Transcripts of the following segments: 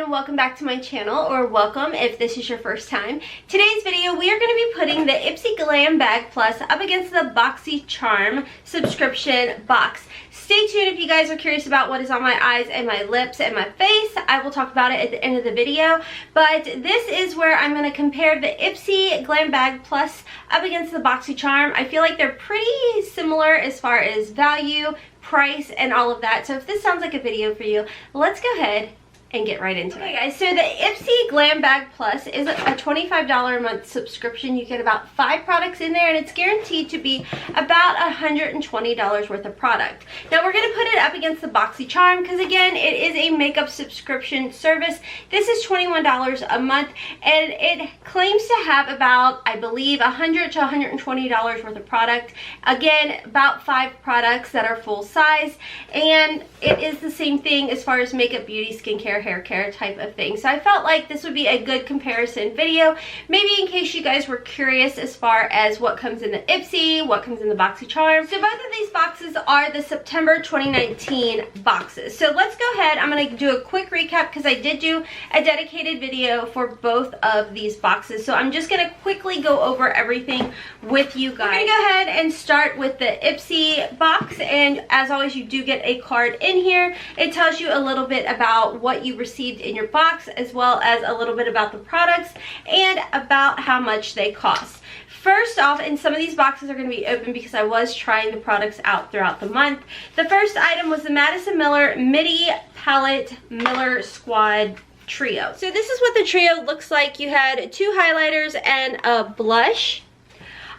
and welcome back to my channel, or welcome if this is your first time. Today's video, we are going to be putting the Ipsy Glam Bag Plus up against the Boxycharm subscription box. Stay tuned if you guys are curious about what is on my eyes and my lips and my face. I will talk about it at the end of the video, but this is where I'm going to compare the Ipsy Glam Bag Plus up against the Boxycharm. I feel like they're pretty similar as far as value, price, and all of that. So if this sounds like a video for you, let's go ahead and get right into it. Okay guys, so the Ipsy Glam Bag Plus is a $25 a month subscription. You get about 5 products in there, and it's guaranteed to be about $120 worth of product. Now we're going to put it up against the Boxycharm because, again, it is a makeup subscription service. This is $21 a month, and it claims to have about, I believe, $100 to $120 worth of product. Again, about 5 products that are full size, and it is the same thing as far as makeup, beauty, skincare, hair care type of thing. So I felt like this would be a good comparison video, maybe in case you guys were curious as far as what comes in the Ipsy, what comes in the Boxycharm. So both of these boxes are the September 2019 boxes. So let's go ahead. I'm going to do a quick recap because I did do a dedicated video for both of these boxes. So I'm just going to quickly go over everything with you guys. We're going to go ahead and start with the Ipsy box, and as always, you do get a card in here. It tells you a little bit about what you received in your box, as well as a little bit about the products and about how much they cost. First off, and some of these boxes are going to be open because I was trying the products out throughout the month. The first item was the Madison Miller Midi Palette Miller Squad Trio. So this is what the trio looks like. You had 2 highlighters and a blush.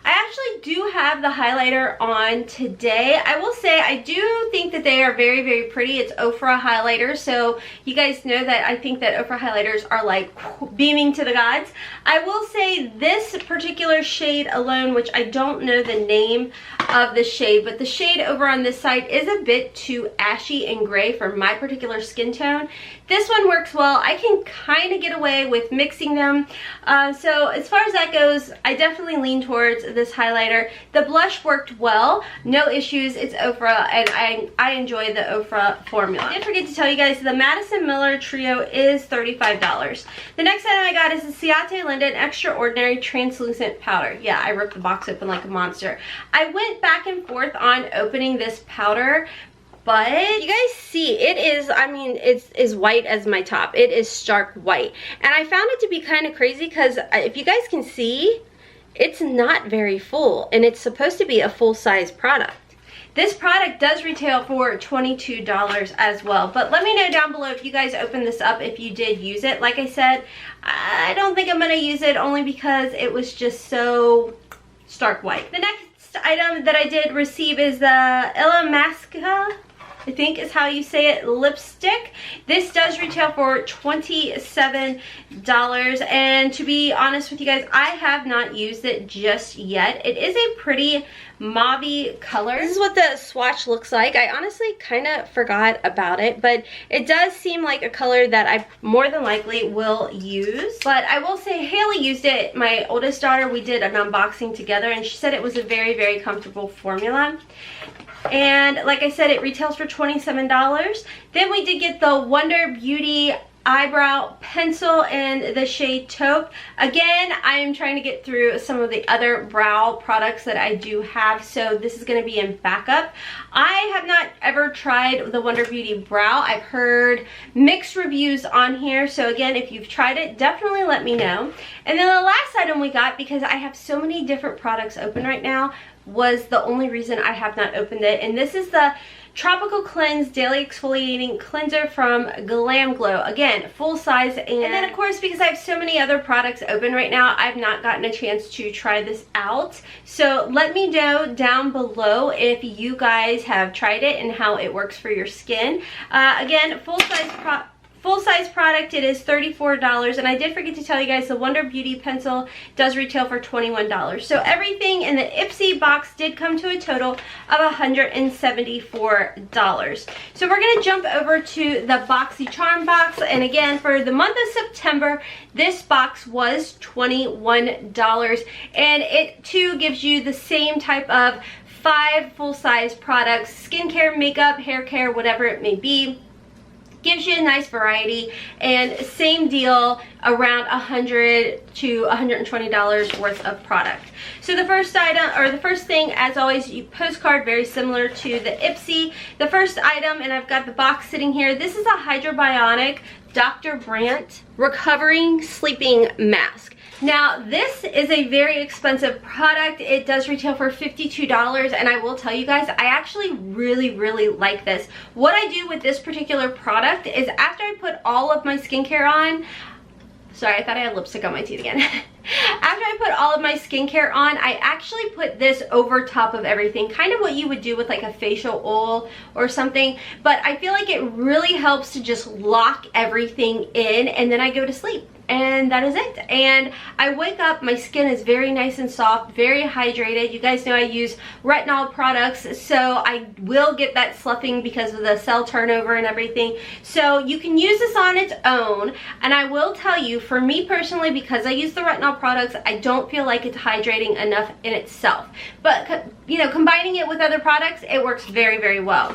I actually do have the highlighter on today. I will say I do think that they are very, very pretty. It's Ofra highlighter, so you guys know that I think that Ofra highlighters are like beaming to the gods. I will say this particular shade alone, which I don't know the name of the shade, but the shade over on this side is a bit too ashy and gray for my particular skin tone. This one works well. I can kind of get away with mixing them. So as far as that goes, I definitely lean towards this highlighter. The blush worked well, no issues. It's Ofra, and I enjoy the Ofra formula. I did forget to tell you guys the Madison Miller Trio is $35. The next item I got is the Ciate Linden Extraordinary Translucent Powder. Yeah, I ripped the box open like a monster. I went back and forth on opening this powder, but you guys see it is, I mean, it's as white as my top. It is stark white, and I found it to be kind of crazy because if you guys can see, it's not very full, and it's supposed to be a full-size product. This product does retail for $22 as well, but let me know down below if you guys opened this up, if you did use it. Like I said, I don't think I'm going to use it only because it was just so stark white. The next item that I did receive is the Ella Masca, I think is how you say it, lipstick. This does retail for $27, and to be honest with you guys, I have not used it just yet. It is a pretty mauve-y color. This is what the swatch looks like. I honestly kind of forgot about it, but it does seem like a color that I more than likely will use. But I will say Haley used it, my oldest daughter. We did an unboxing together, and she said it was a very, very comfortable formula. And like I said, it retails for $27. Then we did get the Wonder Beauty eyebrow pencil in the shade Taupe. Again, I am trying to get through some of the other brow products that I do have, so this is going to be in backup. I have not ever tried the Wonder Beauty brow. I've heard mixed reviews on here, so again, if you've tried it, definitely let me know. And then the last item we got, because I have so many different products open right now, was the only reason I have not opened it, and this is the Tropical Cleanse Daily Exfoliating Cleanser from Glam Glow. Again, full size, and then of course, because I have so many other products open right now, I've not gotten a chance to try this out. So let me know down below if you guys have tried it and how it works for your skin. Again, full-size product, it is $34, and I did forget to tell you guys the Wonder Beauty pencil does retail for $21. So everything in the Ipsy box did come to a total of $174. So we're going to jump over to the Boxycharm box, and again, for the month of September, this box was $21, and it too gives you the same type of 5 full-size products, skincare, makeup, hair care, whatever it may be. Gives you a nice variety, and same deal, around $100 to $120 worth of product. So the first item, or the first thing, as always, you postcard, very similar to the Ipsy. The first item, and I've got the box sitting here, this is a Hydrobionic Dr. Brandt Recovering Sleeping Mask. Now, this is a very expensive product. It does retail for $52, and I will tell you guys, I actually really like this. What I do with this particular product is after I put all of my skincare on, sorry, I thought I had lipstick on my teeth again. After I put all of my skincare on, I actually put this over top of everything, kind of what you would do with like a facial oil or something, but I feel like it really helps to just lock everything in, and then I go to sleep. And that is it. And I wake up, my skin is very nice and soft, very hydrated. You guys know I use retinol products, so I will get that sloughing because of the cell turnover and everything. So you can use this on its own, and I will tell you, for me personally, because I use the retinol products, I don't feel like it's hydrating enough in itself. But, you know, combining it with other products, it works very well.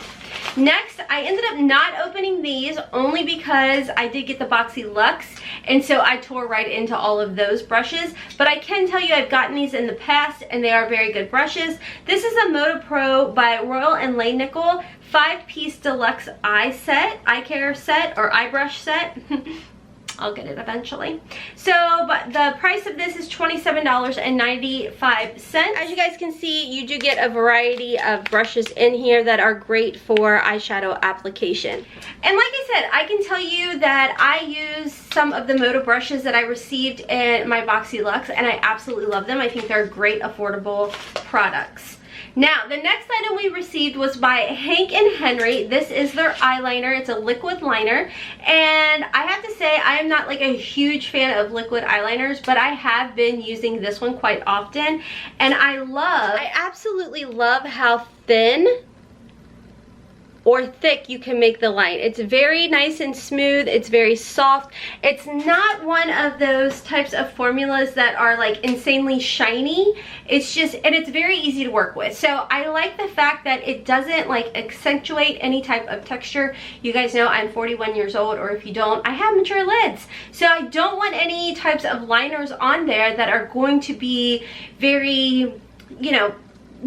Next, I ended up not opening these only because I did get the Boxy Luxe, and so I tore right into all of those brushes. But I can tell you I've gotten these in the past, and they are very good brushes. This is a Moto Pro by Royal and Nickel 5-piece deluxe eye care set, or eye brush set. I'll get it eventually. So, but the price of this is $27.95. As you guys can see, you do get a variety of brushes in here that are great for eyeshadow application. And like I said, I can tell you that I use some of the Moto brushes that I received in my Boxy Luxe, and I absolutely love them. I think they're great, affordable products. Now, the next item we received was by Hank & Henry. This is their eyeliner. It's a liquid liner. And I have to say, I am not like a huge fan of liquid eyeliners, but I have been using this one quite often. And I absolutely love how thin or thick you can make the line. It's very nice and smooth. It's very soft. It's not one of those types of formulas that are like insanely shiny. It's just, and it's very easy to work with. So I like the fact that it doesn't like accentuate any type of texture. You guys know I'm 41 years old, or if you don't, I have mature lids. So I don't want any types of liners on there that are going to be very, you know,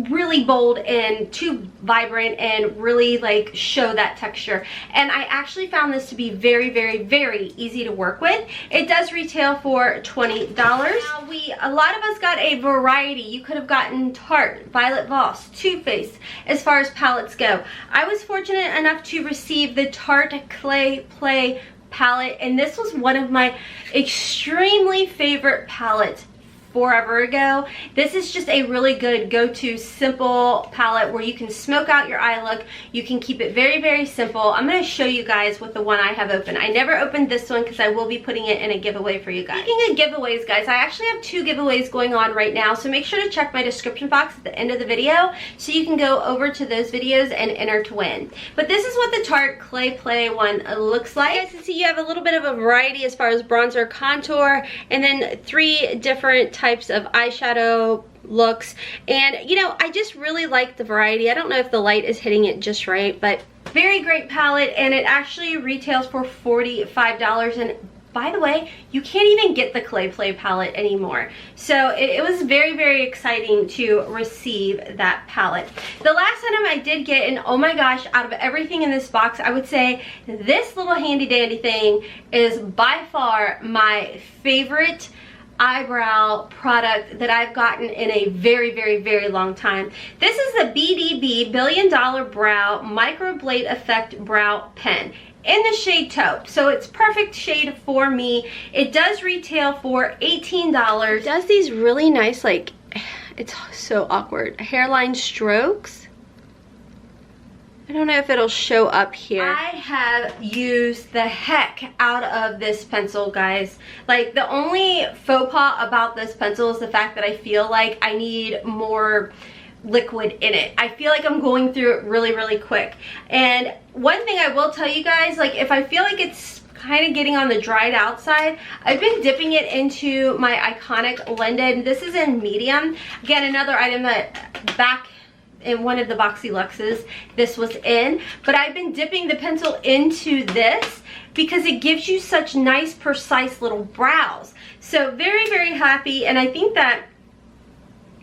really bold and too vibrant and really like show that texture. And I actually found this to be very easy to work with. It does retail for $20. Now a lot of us got a variety. You could have gotten Tarte, Violet Voss, Too Faced as far as palettes go. I was fortunate enough to receive the Tarte Clay Play palette, and this was one of my extremely favorite palettes forever ago. This is just a really good go-to simple palette where you can smoke out your eye look. You can keep it very simple. I'm going to show you guys with the one I have open. I never opened this one because I will be putting it in a giveaway for you guys. Speaking of giveaways, guys, I actually have 2 giveaways going on right now, so make sure to check my description box at the end of the video so you can go over to those videos and enter to win. But this is what the Tarte Clay Play one looks like. You guys can see you have a little bit of a variety as far as bronzer, contour, and then 3 different types of eyeshadow looks. And you know, I just really like the variety. I don't know if the light is hitting it just right, but very great palette, and it actually retails for $45. And by the way, you can't even get the Clay Play palette anymore. So it was very exciting to receive that palette. The last item I did get, and oh my gosh, out of everything in this box, I would say this little handy dandy thing is by far my favorite eyebrow product that I've gotten in a very long time. This is the BDB Billion Dollar Brow Microblade Effect Brow Pen in the shade Taupe. So it's perfect shade for me. It does retail for $18. It does these really nice, like, it's so awkward, hairline strokes. I don't know if it'll show up here. I have used the heck out of this pencil, guys. Like, the only faux pas about this pencil is the fact that I feel like I need more liquid in it. I feel like I'm going through it really quick. And one thing I will tell you guys, like, if I feel like it's kind of getting on the dried out side, I've been dipping it into my Iconic Blended. This is in medium. Again, another item that back in one of the Boxy Luxes this was in, but I've been dipping the pencil into this because it gives you such nice, precise little brows. So very, very happy, and I think that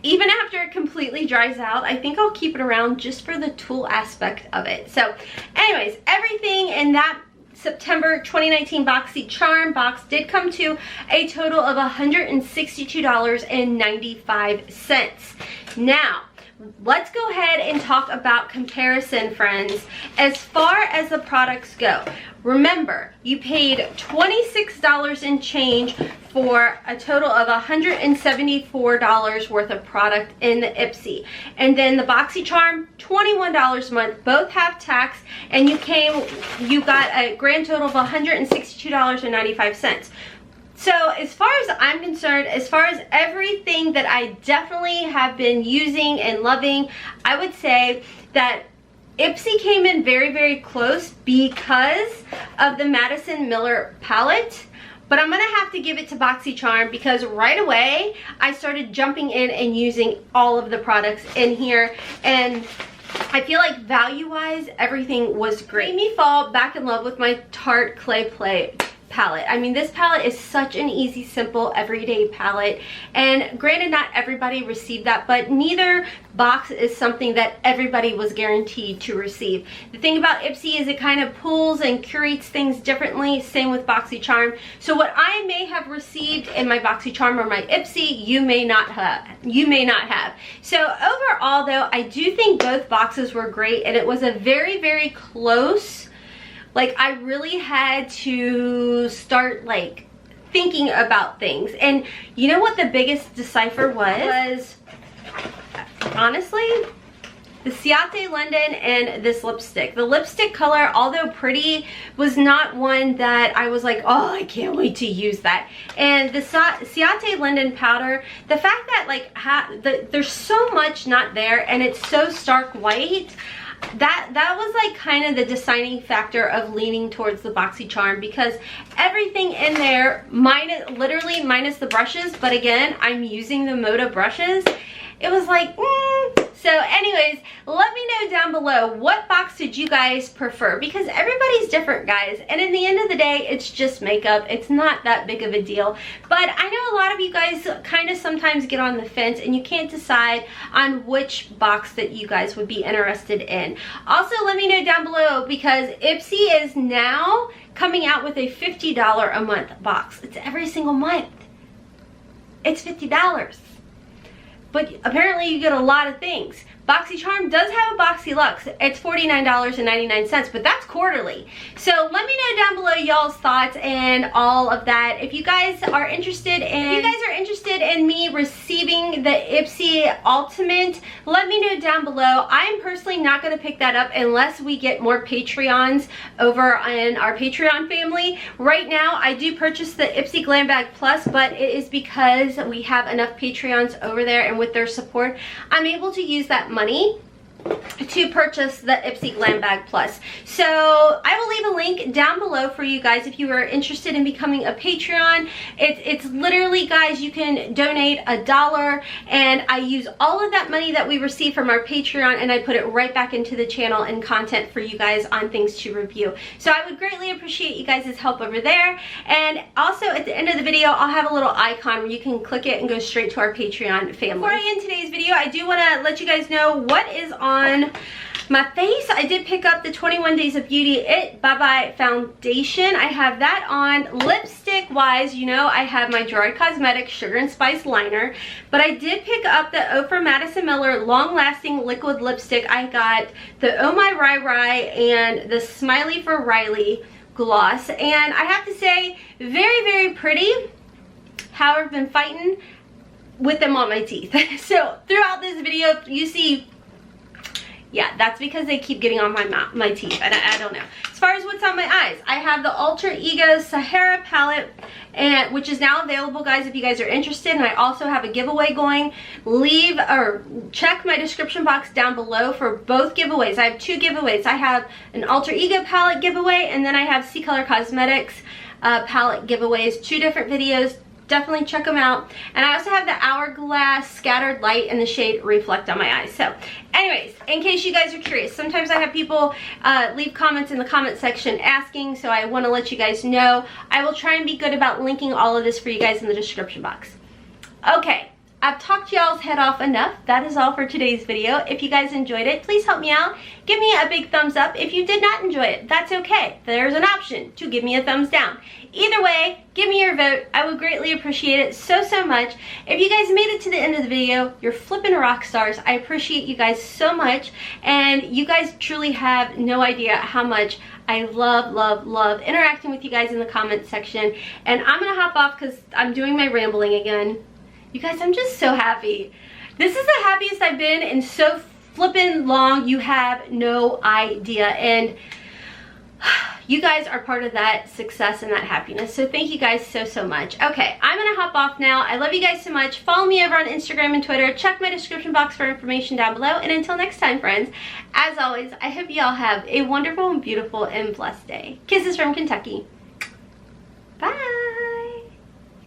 even after it completely dries out, I think I'll keep it around just for the tulle aspect of it. So anyways, everything in that September 2019 Boxycharm box did come to a total of $162.95. Now, let's go ahead and talk about comparison, friends. As far as the products go, remember, you paid $26 and change for a total of $174 worth of product in the Ipsy. And then the Boxycharm, $21 a month, both have tax, and you got a grand total of $162.95. So as far as I'm concerned, as far as everything that I definitely have been using and loving, I would say that Ipsy came in very, very close because of the Madison Miller palette. But I'm gonna have to give it to Boxycharm because right away I started jumping in and using all of the products in here, and I feel like value-wise everything was great. It made me fall back in love with my Tarte Clay Play palette. I mean, this palette is such an easy, simple, everyday palette, and granted not everybody received that, but neither box is something that everybody was guaranteed to receive. The thing about Ipsy is it kind of pulls and curates things differently, same with Boxycharm. So what I may have received in my Boxycharm or my Ipsy, you may not have. So overall though, I do think both boxes were great, and it was a very, very close, like I really had to start like thinking about things. And you know what the biggest decipher was honestly, the Ciate London and this lipstick. The lipstick color, although pretty, was not one that I was like, oh, I can't wait to use that. And the Ciate London powder, the fact that like there's so much not there and it's so stark white, that was like kind of the deciding factor of leaning towards the Boxycharm, because everything in there, literally minus the brushes, but again, I'm using the Moda brushes, it was like, So anyways, let me know down below, what box did you guys prefer? Because everybody's different, guys. And in the end of the day, it's just makeup. It's not that big of a deal. But I know a lot of you guys kind of sometimes get on the fence and you can't decide on which box that you guys would be interested in. Also, let me know down below, because Ipsy is now coming out with a $50 a month box. It's every single month. It's $50. But apparently you get a lot of things. Boxycharm does have a Boxy Luxe. It's $49.99, but that's quarterly. So let me know down below y'all's thoughts and all of that. If you guys are interested in me receiving the Ipsy Ultimate, let me know down below. I am personally not going to pick that up unless we get more Patreons over in our Patreon family. Right now, I do purchase the Ipsy Glam Bag Plus, but it is because we have enough Patreons over there, and with their support, I'm able to use that money to purchase the Ipsy Glam Bag Plus. So I will leave a link down below for you guys if you are interested in becoming a Patreon. It's literally, guys, you can donate $1 and I use all of that money that we receive from our Patreon and I put it right back into the channel and content for you guys on things to review. So I would greatly appreciate you guys' help over there. And also at the end of the video, I'll have a little icon where you can click it and go straight to our Patreon family. Before I end today's video, I do want to let you guys know what is on my face. I did pick up the 21 Days of Beauty It Bye Bye Foundation. I have that on. Lipstick wise, you know, I have my Gerard Cosmetics Sugar and Spice Liner, but I did pick up the Ofra Madison Miller Long Lasting Liquid Lipstick. I got the Oh My Rai Rai and the Smiley for Riley gloss, and I have to say, very, very pretty. However, I've been fighting with them on my teeth. So throughout this video, you see, yeah, that's because they keep getting on my teeth, and I don't know. As far as what's on my eyes, I have the Alter Ego Sahara palette, and which is now available, guys, if you guys are interested. And I also have a giveaway going. Check my description box down below for both giveaways. I have two giveaways. I have an Alter Ego palette giveaway, and then I have C Color Cosmetics palette giveaways. Two different videos, definitely check them out. And I also have the Hourglass Scattered Light in the shade Reflect on my eyes. So anyways, in case you guys are curious, sometimes I have people leave comments in the comment section asking, so I want to let you guys know. I will try and be good about linking all of this for you guys in the description box. Okay, I've talked y'all's head off enough. That is all for today's video. If you guys enjoyed it, please help me out. Give me a big thumbs up. If you did not enjoy it, that's okay. There's an option to give me a thumbs down. Either way, give me your vote. I would greatly appreciate it so much. If you guys made it to the end of the video, you're flipping rock stars. I appreciate you guys so much. And you guys truly have no idea how much I love interacting with you guys in the comment section. And I'm gonna hop off because I'm doing my rambling again. You guys, I'm just so happy. This is the happiest I've been in so flippin' long. You have no idea. And you guys are part of that success and that happiness. So thank you guys so much. Okay, I'm gonna hop off now. I love you guys so much. Follow me over on Instagram and Twitter. Check my description box for information down below. And until next time, friends, as always, I hope you all have a wonderful and beautiful and blessed day. Kisses from Kentucky.